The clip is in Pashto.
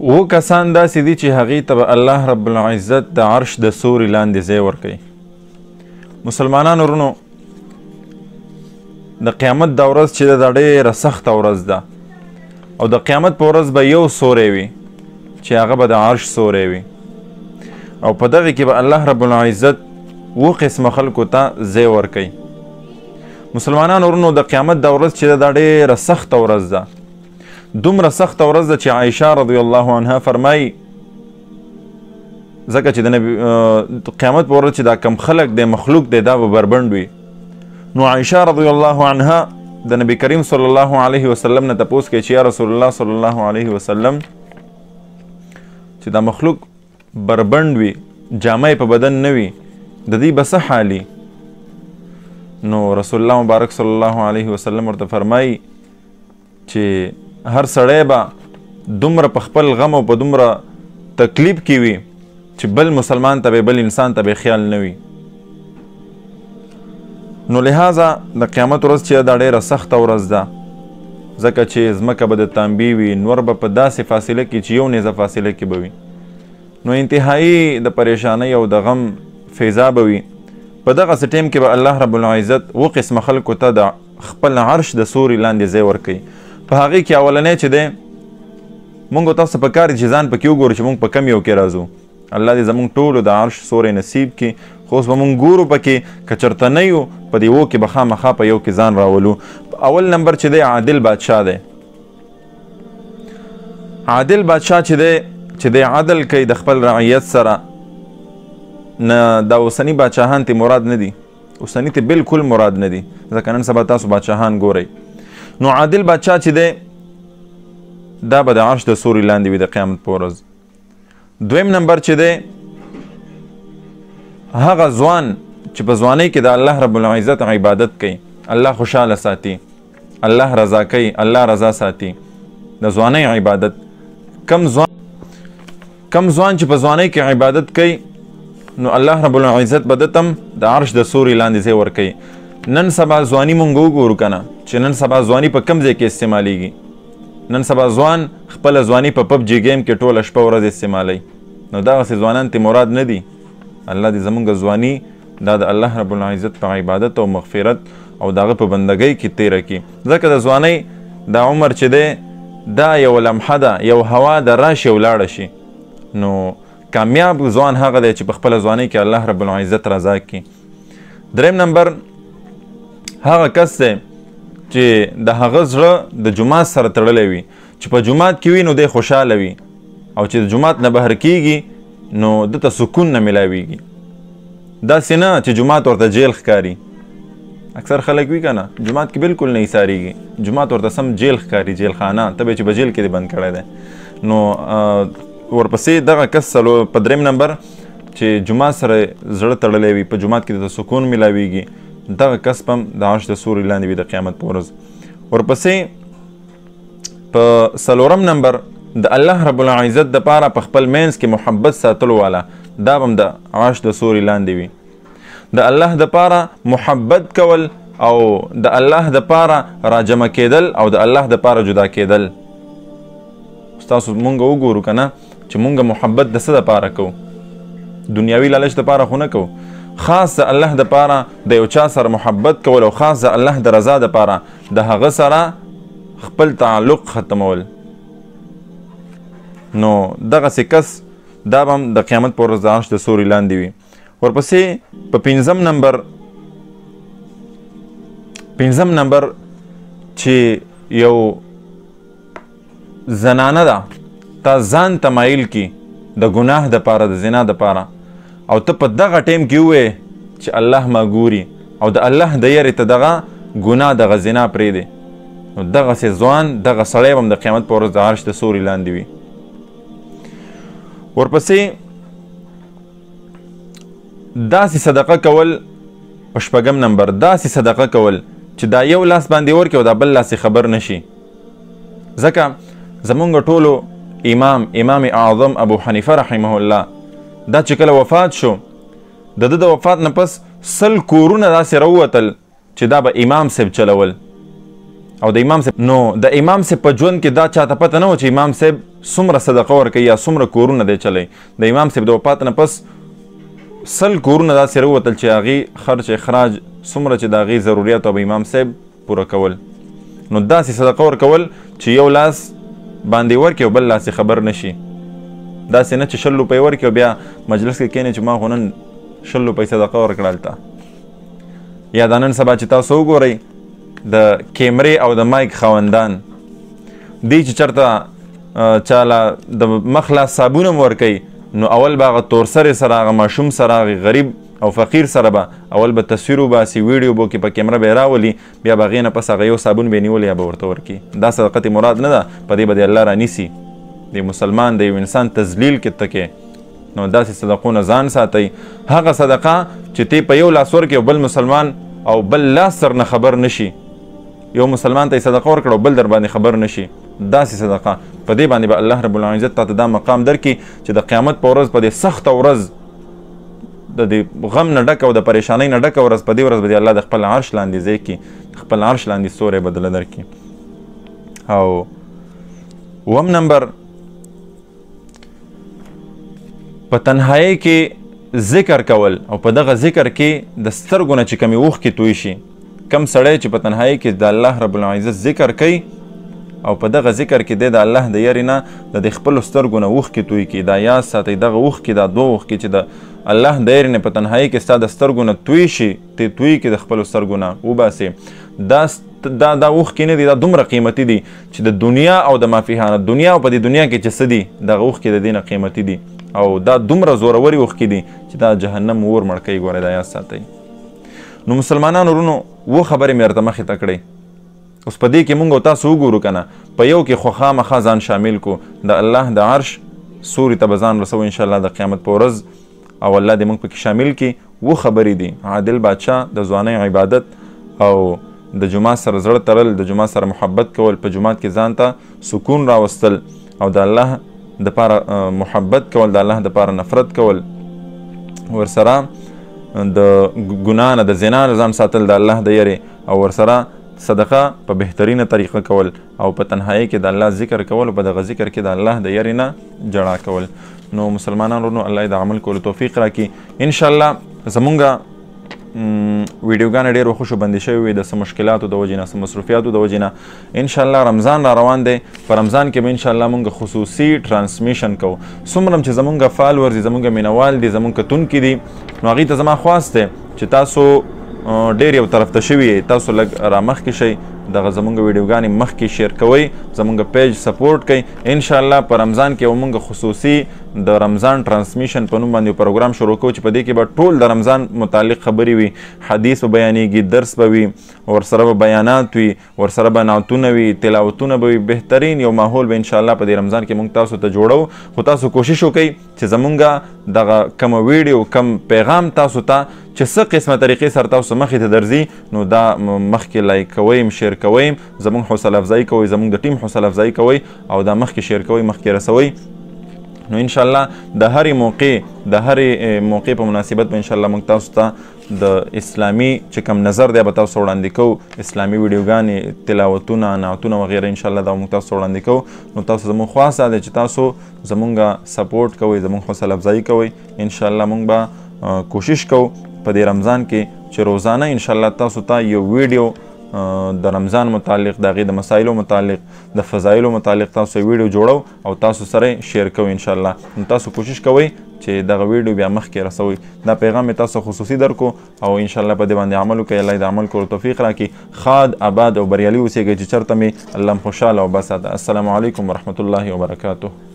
و کسان داسې دي چې هغې ته به الله رب العزت د عرش د سوري لاندې ځای ورکوي. مسلمانانو ورونو، د قیامت دا ورځ چې ده دا ډېره سخته ورځ ده، او د قیامت په ورځ به یو سوری وي چې هغه به د عرش سوری وي، او په دغې کې به الله رب العزت 7 قسمه خلکو ته ځای ورکوي. مسلمانانو ورونو، د قیامت دا ورځ چې ده دا ډېره سخته ورځ ده، دومره سخته ورځ ده چې عایشه رضی الله عنها فرمایي، ځکه چې د قیامت په ورځ چې دا کم خلک دی مخلوق دی دا به بربنډ وي. نو عایشه رضی الله عنها د نبی کریم صلی الله علیه وسلم نه تپوس کوي چې یا رسول الله صلی الله علیه وسلم چې دا مخلوق بربنډ وي، جامه په بدن نه وي، د دې به څه حالي؟ نو رسول الله مبارک صلی الله علیه وسلم ورته فرمایي چې هر سړی به دومره په خپل غم او په دومره تکلیف کې وي چې بل مسلمان ته به بل انسان ته به خیال نه وي. نو لہذا د قیامت ورځ چې دا ډېره سخته ورځ ده، ځکه چې ځمکه به د تانبې وي، نور به په داسې فاصله کې چې یو نیزه فاصله کې به وي، نو انتهایی د پریشانۍ او د غم فضا به وي. په دغسې ټیم کې به الله رب العزت 7 قسمه خلکو ته د خپل عرش د سوري لاندې ځای ورکوي. په هغې کې اولنی چې دی مونږ او تاسو پکار دي چې ځان پکې وګورو چې مونږ په کم یو کې راځو. الله دې زمونږ ټولو د عرش سوری نصیب کړي، خو اوس به مونږ ګورو پکې که چېرته نه یو په دې 7 کې به خامخا په یو کې ځان راولو. اول نمبر چې دی عادل بادشاه دی. عادل بادشاه چې دی عدل کوي د خپل رعیت سره. نه دا اوسني بادشاهان ته مراد نه دي، اوسني ته بالکل مراد نه دي، ځکه نن سبا تاسو بادشاهان ګورئ. نو عادل بادشاه چې دی دا به د عرش د سوري لاندې وي د قیامت په ورځ. دویم نمبر چې دی هغه ځوان چې په ځوانۍ کې د الله رب العزت عبادت کوي، الله خوشحاله ساتي، الله رضا کوي، الله رضا ساتي. د ځوانۍ عبادت کم ځوان چې په ځوانۍ کې عبادت کوي، نو الله رب العزت به دته د عرش د سوري لاندې ځای ورکوي. نن سبا ځواني مونږ وګورو که نه چې نن سبا ځواني په کم ځای کې استعمالیږي. نن سبا ځوان خپله ځواني په PUBG ګیم کې ټوله شپه ورځ استعمالوي. نو دغسې ځوانان ته مراد نه دي. الله دې زمونږ ځواني دا د الله رب العزت په عبادت او مغفرت او د هغه په بندګۍ کې تیره کړي، ځکه د ځوانۍ دا عمر چې دی دا یو لمحه ده، یو هوا د راشي او لاړه شي. نو کامیاب ځوان هغه دی چې په خپله ځوانۍ کې الله رب العزت رضا کړي. دریم نمبر هغه کس دی چې د هغه زړه د جومات سره تړلی وي، چې په جومات کې وي نو دی خوشحاله وي، او چې د جومات نه بهر کیږي نو دته سکون نه ملاویږي. داسې نه چې جومات ورته جیل ښکاري. اکثر خلک وي که نه جومات کې بالکل نه ایساریږي، جومات ورته سم جیل ښکاري، جیل خانه، ته به چې په جیل کې دی بند کړی دی. نو ورپسې دغه کس په دریم نمبر چې جومات سره زړه تړلی وي، په جومات کې د سکون ملاویږي، دغه کس هم د عرش د سوري لاندې وي د قیامت په ورځ. ورپسې په 4م نمبر د الله رب العزت دپاره په خپل منځ کې محبت ساتلو والا، دا هم د عرش د سوري لاندې وي. د الله دپاره محبت کول او د الله دپاره راجمع کېدل او د الله دپاره جدا کېدل. تاسو مونږ وګورو که نه چې مونږ محبت د څه دپاره کوو؟ دنیاوي لالچ دپاره خو نه کوو، خاص د الله دپاره د یو چا سره محبت کول او خاص د الله د رضا دپاره د هغه سره خپل تعلق ختمول. نو دغسې کس دا به هم د قیامت په ورځ د عرش د سوري لاندې وي. ورپسې په 5م نمبر چې یو زنانه ده تا ځان ته مایل کی د ګناه دپاره، د زنا دپاره، او ته په دغه ټیم کې ووایې چې الله ما ګوري او د الله د یرې ته دغه ګناه دغه زنا پرېږدې، نو دغسې ځوان دغه سړی به هم د قیامت په ورځ د عرش د سوري لاندې وي. ورپسې داسې صدقه کول په 6م نمبر، داسې صدقه کول چې دا یو لاس باندې ورکړي او دا بل لاس خبر نشي. ځکه زمونږ ټولو امام اعظم ابو حنیفه رحمه الله دا چې کله وفات شو، د ده د وفات نه پس 100 کورونه داسې راووتل چې دا به امام صاحب چلول. او د امام صاحب نو د امام صاحب په ژوند کې دا چاته پته نه و چې امام صاحب څومره صدقه ورکوي یا څومره کورونه دی چلی. د امام صاحب د وفات نه پس 100 کورونه داسې راووتل چې هغې خرچ اخراج څومره چې د هغې ضروریات او به امام صاحب پوره کول. نو داسې صدقه ورکول چې یو لاس باندې ورکړي او بل لاس یې خبر نشي. داسې نه چې 100 روپۍ ورکړي او بیا مجلس کې کښېنې چې ما خو نن 100 روپۍ صدقه ورکړه هلته. یا دا نن سبا چې تاسو وګورئ د کیمرې او د مایک خاوندان دی چې چېرته چاله د مخ لاس صابون هم ورکوي نو اول به هغه تورسرې سره هغه ماشوم سره هغې غریب او فقیر سره به اول به تصویر وباسي ویډیو به کې په کیمره به یې راولي بیا به هغې نه پس هغه یو صابون به یې نیولی یا به ورته ورکړي. دا صدقت مراد نه ده په دې به د الله رانیسي. د مسلمان د یو انسان تذلیل کې ته کې نو داسې صدقو نه ځان ساتئ. هغه صدقه چې تی په یو لاس ورکړي او بل مسلمان او بل لاس سر نه خبر نشي. یو مسلمان ته یې صدقه ورکړه او بل در باندې خبر نشي. داسې صدقه په دې باندې به الله رب العزت تا ته دا مقام درکړي چې د قیامت په ورځ په دې سخته ورځ د دې غم نه ډکه او د پریشانۍ نه ډکه ورځ په دې ورځ به د الله د خپل عرش لاندې ځای کړي خپل عرش لاندې ستوری بدله درکړي. او 2 نمبر په تنهایی کې ذکر کول او په دغه ذکر کې د سترګو نه چې کمې اوښکې توی شي. کم سړی چې په تنهایی کې د الله رب العزت ذکر کوي او په دغه ذکر کې د الله د یاري نه د خپلو سترګو نه اوښکې توی کړي. دا یاد ساتئ دغه اوښکې دا 2 اوښکې چې د الله د یاري نه په تنهایی کې ستا د سترګو نه توی شي ته توی کړي د خپلو سترګو نه وباسې. دا اوښکې نه دي دا دومره قیمتي دي چې د دنیا او د مافیها نه دنیا او په دې دنیا کې چې څه دي دغه اوښکې د دې نه قیمتي دي او دا دومره زوروري اوښکې دي چې دا جهنم اور مړ کوي. ګورئ دا یاد ساتئ. نو مسلمانانو ورونو و خبرې مې درته مخې ته کړئ. اوس په دې کې مونږ او تاسو وګورو که نه په یو کې خو خامخا ځان شامل کو د الله د عرش سوري ته به ځان رسوو انشاءالله د قیامت په ورځ او الله دې مونږ پکې شامل کړي. و خبرې دي عادل بادشاه د ځوانۍ عبادت او د جمعات سره زړه تړل د جمعات سره محبت کول په جمعات کې ځان ته سکون راوستل او د الله دپاره محبت کول د الله دپاره نفرت کول ورسره د ګناه نه د زنا نه ځان ساتل د الله د یرې او ورسره صدقه په بهترینه طریقه کول او په تنهایی کې د الله ذکر کول او په دغه ذکر کې د الله د یرې نه جړا کول. نو مسلمانانو ورونو الله د عمل کولو توفیق راکړي. انشاءالله زمونږ ویډیوګانې ډېر وخت بندې شوې وي د څه مشکلاتو د وجې نه څه مصروفیاتو د وجې نه. انشاءالله رمضان را روان دی په رمضان کې به انشاءالله مونږ خصوصي ټرانسمیشن کوو. څومره چې زمونږ فالورز دي زمونږ مینوال دي زمونږ کتونکي دي نو هغوی ته زما خواست دی چې تاسو ډېر یو طرف ته شوي تاسو لږ را مخکې شئ دغه زمونږ ویډیوګانې مخکې شیر کوئ زمونږ پیج سپورټ کوئ. انشاءالله په رمضان کې مونږ خصوصي د رمضان ټرانسمیشن په نوم باندې پروګرام شروع کوو چې په دې کې به ټول د رمضان متعلق خبرې وي حدیث به بیانېږي درس به وي ورسره به بیانات وي ورسره به نعتونه وي تلاوتونه به وي بهترین یو ماحول به انشاءالله په دې رمضان کې مونږ تاسو ته جوړو. خو تاسو کوشش وکئ چې زمونږ دغه کومه ویډیو کم پیغام تاسو ته چې څه قسمه طریقې سره تاسو مخې ته درځي نو دا مخکې لایک کوئ شیر کوئ زمونږ حوصله افزایي کوئ زمونږ د ټیم حوصله افزایي کوئ او دا مخکې شیر کوئ مخکې رسوئ. نو انشاءالله د هرې موقع په مناسبت به انشاءالله موږ تاسو ته د اسلامي چې کوم نظر دی به تاسو وړاندې کوو اسلامي ویډیوګانې تلاوتونه نعتونه وغیره انشاءالله دا موږ تاسو وړاندې کوو. نو تاسو زموږ خواست دا دی چې تاسو زمونږ سپورټ کوئ زمونږ حوصله افزایي کوئ. انشاءالله موږ به کوشش کوو په دې رمضان کې چې روزانه انشاءالله تاسو ته یو ویډیو د رمضان متعلق د هغې د مسایلو متعلق د فضایلو متعلق تاسو ویډیو جوړو او تاسو سره شیر کوئ انشاءالله. نو تاسو کوشش کوئ چې دغه ویډیو بیا مخکې رسوئ. دا پیغام مې تاسو خصوصي درکو او انشاءالله په دې باندې عمل وکړئ الله د عمل کولو توفیق راکړي. ښاد آباد او بریالي اوسېږئ چې چېرته مې الله خوشحاله او بساته. السلام علیکم ورحمة الله وبرکاته.